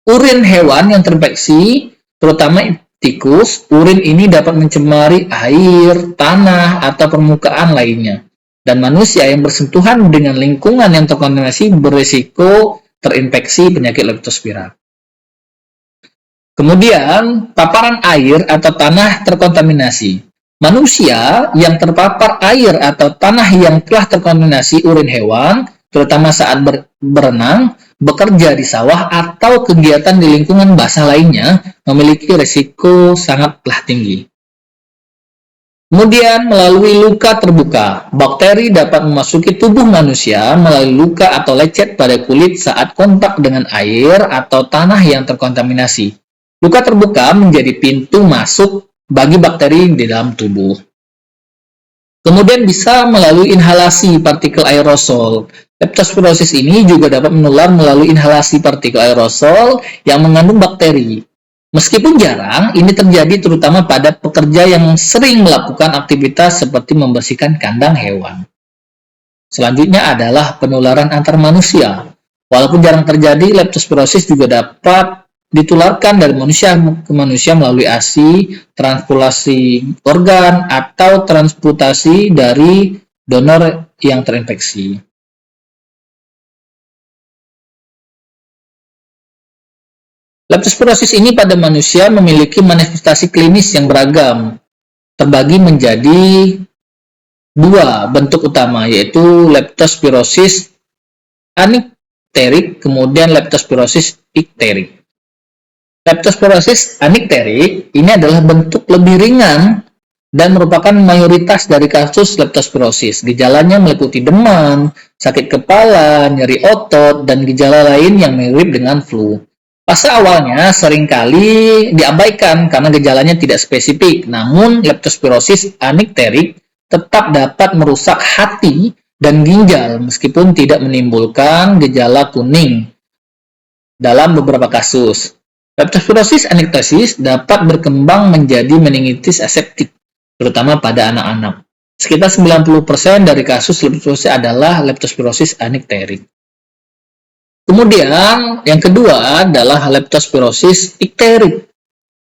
urin hewan yang terinfeksi, terutama tikus. Urin ini dapat mencemari air, tanah, atau permukaan lainnya. Dan manusia yang bersentuhan dengan lingkungan yang terkontaminasi berisiko terinfeksi penyakit Leptospira. Kemudian, paparan air atau tanah terkontaminasi. Manusia yang terpapar air atau tanah yang telah terkontaminasi urin hewan, terutama saat berenang, bekerja di sawah, atau kegiatan di lingkungan basah lainnya, memiliki risiko sangatlah tinggi. Kemudian, melalui luka terbuka, bakteri dapat memasuki tubuh manusia melalui luka atau lecet pada kulit saat kontak dengan air atau tanah yang terkontaminasi. Luka terbuka menjadi pintu masuk bagi bakteri di dalam tubuh. Kemudian bisa melalui inhalasi partikel aerosol. Leptospirosis ini juga dapat menular melalui inhalasi partikel aerosol yang mengandung bakteri. Meskipun jarang, ini terjadi terutama pada pekerja yang sering melakukan aktivitas seperti membersihkan kandang hewan. Selanjutnya adalah penularan antar manusia. Walaupun jarang terjadi, leptospirosis juga dapat ditularkan dari manusia ke manusia melalui ASI, transplantasi organ, atau transplantasi dari donor yang terinfeksi. Leptospirosis ini pada manusia memiliki manifestasi klinis yang beragam, terbagi menjadi dua bentuk utama, yaitu leptospirosis anikterik, kemudian leptospirosis ikterik. Leptospirosis anikterik ini adalah bentuk lebih ringan dan merupakan mayoritas dari kasus leptospirosis. Gejalanya meliputi demam, sakit kepala, nyeri otot, dan gejala lain yang mirip dengan flu. Fase awalnya seringkali diabaikan karena gejalanya tidak spesifik, namun leptospirosis anikterik tetap dapat merusak hati dan ginjal meskipun tidak menimbulkan gejala kuning dalam beberapa kasus. Leptospirosis anikteris dapat berkembang menjadi meningitis aseptik, terutama pada anak-anak. Sekitar 90% dari kasus leptospirosis adalah leptospirosis anikterik. Kemudian, yang kedua adalah leptospirosis ikterik.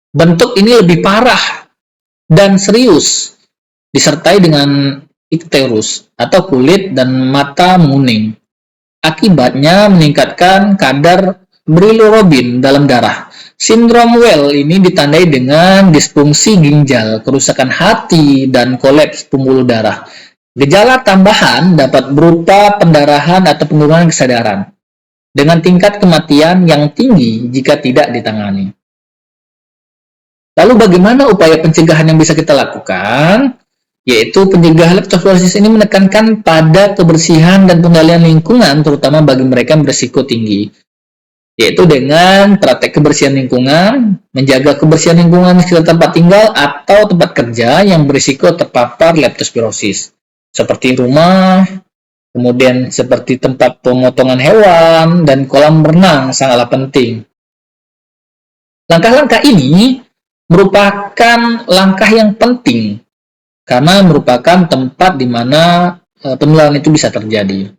Bentuk ini lebih parah dan serius, disertai dengan ikterus atau kulit dan mata menguning. Akibatnya meningkatkan kadar bilirubin dalam darah. Sindrom Well ini ditandai dengan disfungsi ginjal, kerusakan hati, dan kolaps pembuluh darah. Gejala tambahan dapat berupa pendarahan atau penurunan kesadaran, dengan tingkat kematian yang tinggi jika tidak ditangani. Lalu bagaimana upaya pencegahan yang bisa kita lakukan? Yaitu pencegahan leptospirosis ini menekankan pada kebersihan dan pengendalian lingkungan, terutama bagi mereka yang berisiko tinggi. Yaitu dengan praktek kebersihan lingkungan, menjaga kebersihan lingkungan sekitar tempat tinggal atau tempat kerja yang berisiko terpapar leptospirosis, seperti rumah, kemudian seperti tempat pemotongan hewan, dan kolam renang sangatlah penting. Langkah-langkah ini merupakan langkah yang penting karena merupakan tempat di mana penularan itu bisa terjadi.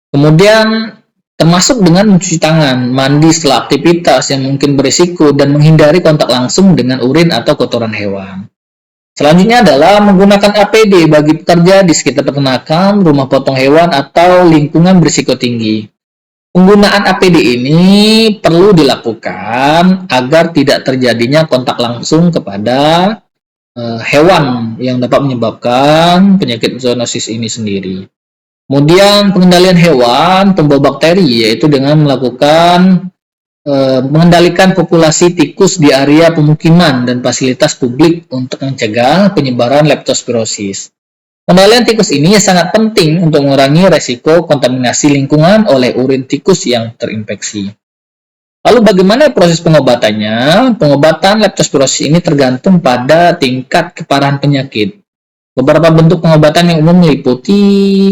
Kemudian termasuk dengan mencuci tangan, mandi setelah aktivitas yang mungkin berisiko, dan menghindari kontak langsung dengan urin atau kotoran hewan. Selanjutnya adalah menggunakan APD bagi pekerja di sekitar peternakan, rumah potong hewan, atau lingkungan berisiko tinggi. Penggunaan APD ini perlu dilakukan agar tidak terjadinya kontak langsung kepada hewan yang dapat menyebabkan penyakit zoonosis ini sendiri. Kemudian pengendalian hewan pembawa bakteri, yaitu dengan melakukan mengendalikan populasi tikus di area pemukiman dan fasilitas publik untuk mencegah penyebaran leptospirosis. Pengendalian tikus ini sangat penting untuk mengurangi resiko kontaminasi lingkungan oleh urin tikus yang terinfeksi. Lalu bagaimana proses pengobatannya? Pengobatan leptospirosis ini tergantung pada tingkat keparahan penyakit. Beberapa bentuk pengobatan yang umum meliputi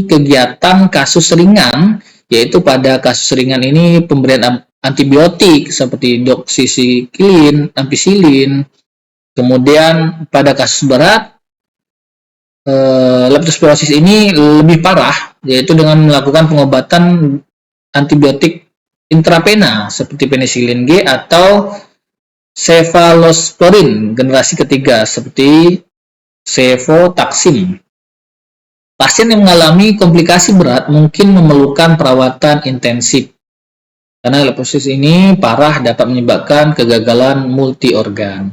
kegiatan kasus ringan, yaitu pada kasus ringan ini pemberian antibiotik seperti doxycycline, ampicillin. Kemudian pada kasus berat, leptospirosis ini lebih parah, yaitu dengan melakukan pengobatan antibiotik intravena seperti penicillin G atau cephalosporin generasi ketiga seperti cefotaxime. Pasien yang mengalami komplikasi berat mungkin memerlukan perawatan intensif karena leptospirosis ini parah dapat menyebabkan kegagalan multi organ.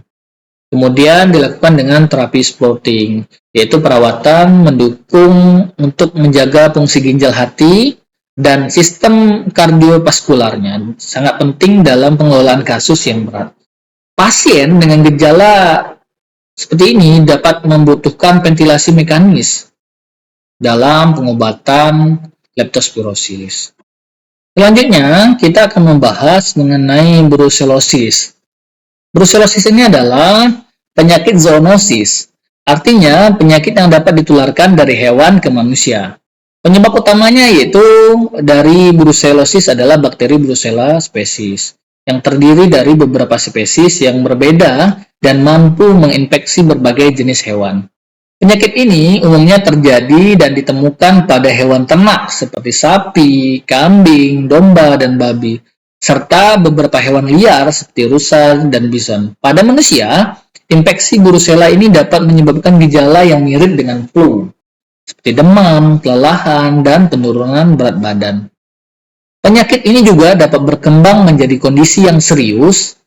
Kemudian dilakukan dengan terapi supporting, yaitu perawatan mendukung untuk menjaga fungsi ginjal hati dan sistem kardiovaskularnya. Sangat penting dalam pengelolaan kasus yang berat. Pasien dengan gejala seperti ini dapat membutuhkan ventilasi mekanis dalam pengobatan leptospirosis. Selanjutnya, kita akan membahas mengenai brucellosis. Brucellosis ini adalah penyakit zoonosis, artinya penyakit yang dapat ditularkan dari hewan ke manusia. Penyebab utamanya yaitu dari brucellosis adalah bakteri Brucella species, yang terdiri dari beberapa spesies yang berbeda dan mampu menginfeksi berbagai jenis hewan. Penyakit ini umumnya terjadi dan ditemukan pada hewan ternak seperti sapi, kambing, domba, dan babi, serta beberapa hewan liar seperti rusa dan bison. Pada manusia, infeksi Brucella ini dapat menyebabkan gejala yang mirip dengan flu, seperti demam, kelelahan, dan penurunan berat badan. Penyakit ini juga dapat berkembang menjadi kondisi yang serius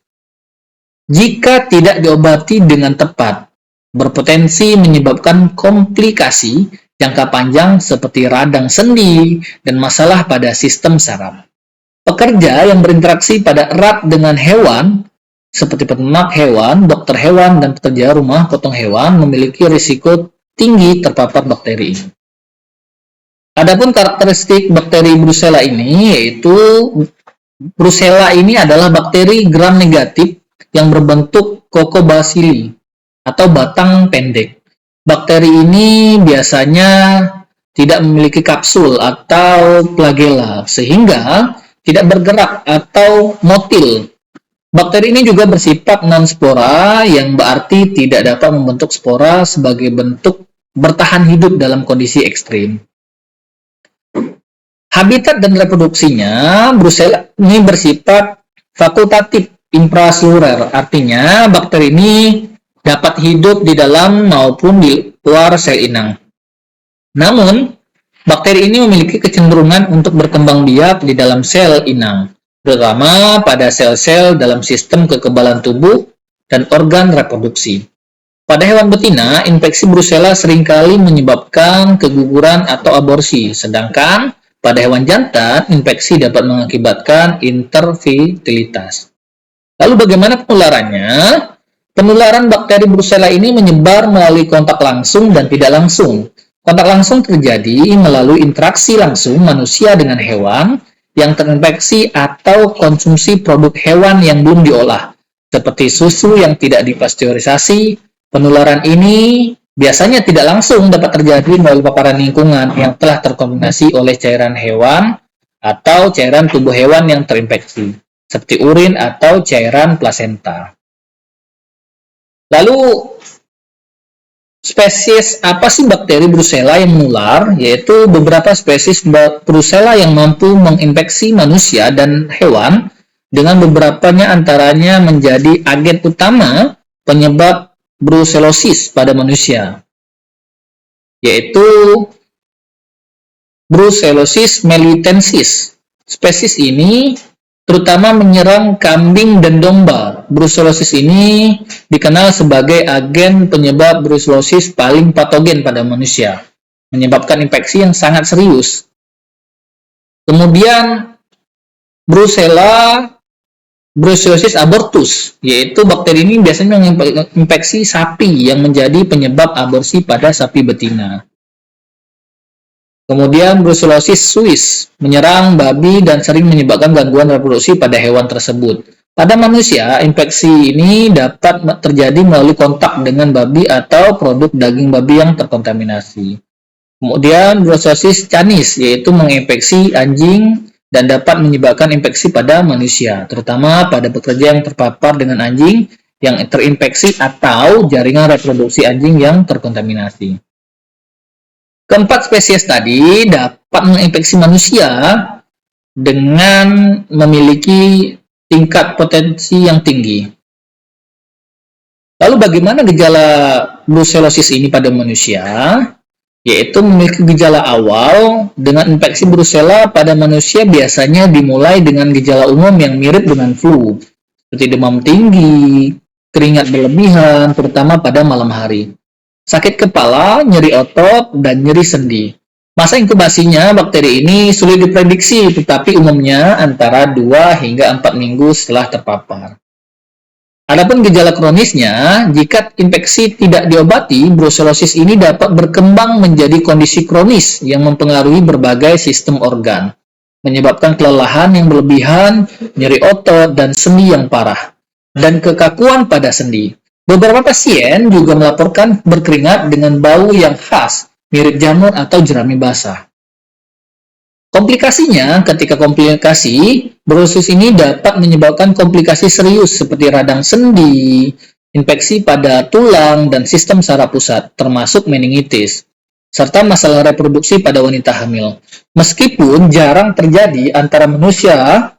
jika tidak diobati dengan tepat, berpotensi menyebabkan komplikasi jangka panjang seperti radang sendi dan masalah pada sistem saraf. Pekerja yang berinteraksi pada erat dengan hewan, seperti peternak hewan, dokter hewan, dan pekerja rumah potong hewan memiliki risiko tinggi terpapar bakteri ini. Adapun karakteristik bakteri Brucella ini yaitu Brucella ini adalah bakteri gram negatif yang berbentuk kokobacilli atau batang pendek. Bakteri ini biasanya tidak memiliki kapsul atau flagella sehingga tidak bergerak atau motil. Bakteri ini juga bersifat non-spora yang berarti tidak dapat membentuk spora sebagai bentuk bertahan hidup dalam kondisi ekstrim. Habitat dan reproduksinya, Brucella ini bersifat fakultatif intraseluler, artinya bakteri ini dapat hidup di dalam maupun di luar sel inang. Namun, bakteri ini memiliki kecenderungan untuk berkembang biak di dalam sel inang. terutama pada sel-sel dalam sistem kekebalan tubuh dan organ reproduksi. Pada hewan betina, infeksi Brucella seringkali menyebabkan keguguran atau aborsi, sedangkan pada hewan jantan, infeksi dapat mengakibatkan infertilitas. Lalu bagaimana penularannya? Penularan bakteri Brucella ini menyebar melalui kontak langsung dan tidak langsung. Kontak langsung terjadi melalui interaksi langsung manusia dengan hewan yang terinfeksi atau konsumsi produk hewan yang belum diolah, seperti susu yang tidak dipasteurisasi. Penularan ini biasanya tidak langsung dapat terjadi melalui paparan lingkungan yang telah terkontaminasi oleh cairan hewan atau cairan tubuh hewan yang terinfeksi, seperti urin atau cairan plasenta. Lalu, spesies apa sih bakteri Brucella yang menular? Yaitu beberapa spesies Brucella yang mampu menginfeksi manusia dan hewan, dengan beberapanya antaranya menjadi agen utama penyebab brucellosis pada manusia, yaitu Brucellosis melitensis. Spesies ini terutama menyerang kambing dan domba. Brucellosis ini dikenal sebagai agen penyebab brucellosis paling patogen pada manusia, menyebabkan infeksi yang sangat serius. Kemudian Brucellosis abortus, yaitu bakteri ini biasanya menginfeksi sapi yang menjadi penyebab aborsi pada sapi betina. Kemudian Brucellosis suis menyerang babi dan sering menyebabkan gangguan reproduksi pada hewan tersebut. Pada manusia, infeksi ini dapat terjadi melalui kontak dengan babi atau produk daging babi yang terkontaminasi. Kemudian Brucellosis canis, yaitu menginfeksi anjing dan dapat menyebabkan infeksi pada manusia, terutama pada pekerja yang terpapar dengan anjing yang terinfeksi atau jaringan reproduksi anjing yang terkontaminasi. Keempat spesies tadi dapat menginfeksi manusia dengan memiliki tingkat potensi yang tinggi. Lalu bagaimana gejala brucellosis ini pada manusia? Yaitu memiliki gejala awal dengan infeksi Brucella pada manusia biasanya dimulai dengan gejala umum yang mirip dengan flu, seperti demam tinggi, keringat berlebihan, terutama pada malam hari, sakit kepala, nyeri otot, dan nyeri sendi. Masa inkubasinya bakteri ini sulit diprediksi, tetapi umumnya antara 2 hingga 4 minggu setelah terpapar. Adapun gejala kronisnya, jika infeksi tidak diobati, brucellosis ini dapat berkembang menjadi kondisi kronis yang mempengaruhi berbagai sistem organ, menyebabkan kelelahan yang berlebihan, nyeri otot, dan sendi yang parah, dan kekakuan pada sendi. Beberapa pasien juga melaporkan berkeringat dengan bau yang khas, mirip jamur atau jerami basah. Komplikasinya, ketika komplikasi, brucellosis ini dapat menyebabkan komplikasi serius seperti radang sendi, infeksi pada tulang dan sistem saraf pusat, termasuk meningitis, serta masalah reproduksi pada wanita hamil. Meskipun jarang terjadi antara manusia,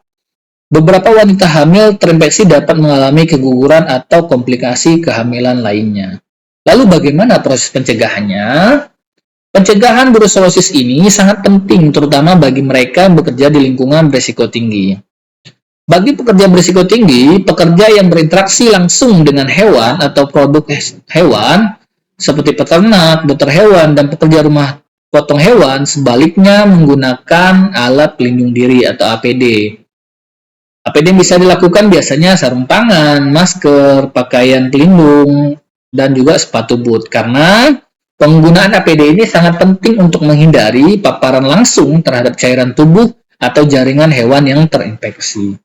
beberapa wanita hamil terinfeksi dapat mengalami keguguran atau komplikasi kehamilan lainnya. Lalu bagaimana proses pencegahannya? Pencegahan brucellosis ini sangat penting, terutama bagi mereka yang bekerja di lingkungan berisiko tinggi. Bagi pekerja berisiko tinggi, pekerja yang berinteraksi langsung dengan hewan atau produk hewan, seperti peternak, dokter hewan, dan pekerja rumah potong hewan, sebaliknya menggunakan alat pelindung diri atau APD. APD bisa dilakukan biasanya sarung tangan, masker, pakaian pelindung, dan juga sepatu boot, karena penggunaan APD ini sangat penting untuk menghindari paparan langsung terhadap cairan tubuh atau jaringan hewan yang terinfeksi.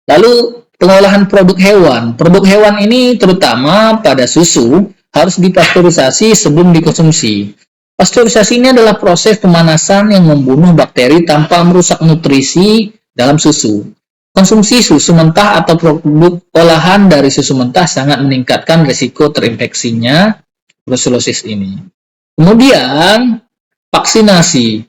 Lalu, pengolahan produk hewan. Produk hewan ini terutama pada susu harus dipasteurisasi sebelum dikonsumsi. Pasteurisasi ini adalah proses pemanasan yang membunuh bakteri tanpa merusak nutrisi dalam susu. Konsumsi susu mentah atau produk olahan dari susu mentah sangat meningkatkan risiko terinfeksinya brucellosis ini. Kemudian, vaksinasi.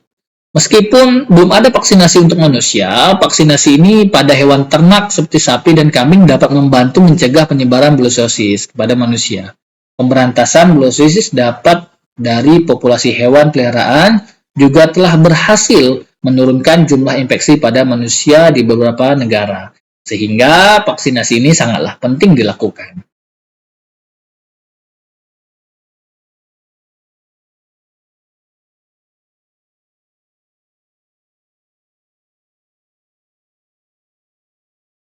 Meskipun belum ada vaksinasi untuk manusia, vaksinasi ini pada hewan ternak seperti sapi dan kambing dapat membantu mencegah penyebaran brucellosis kepada manusia. Pemberantasan brucellosis dapat dari populasi hewan peliharaan juga telah berhasil menurunkan jumlah infeksi pada manusia di beberapa negara. Sehingga vaksinasi ini sangatlah penting dilakukan.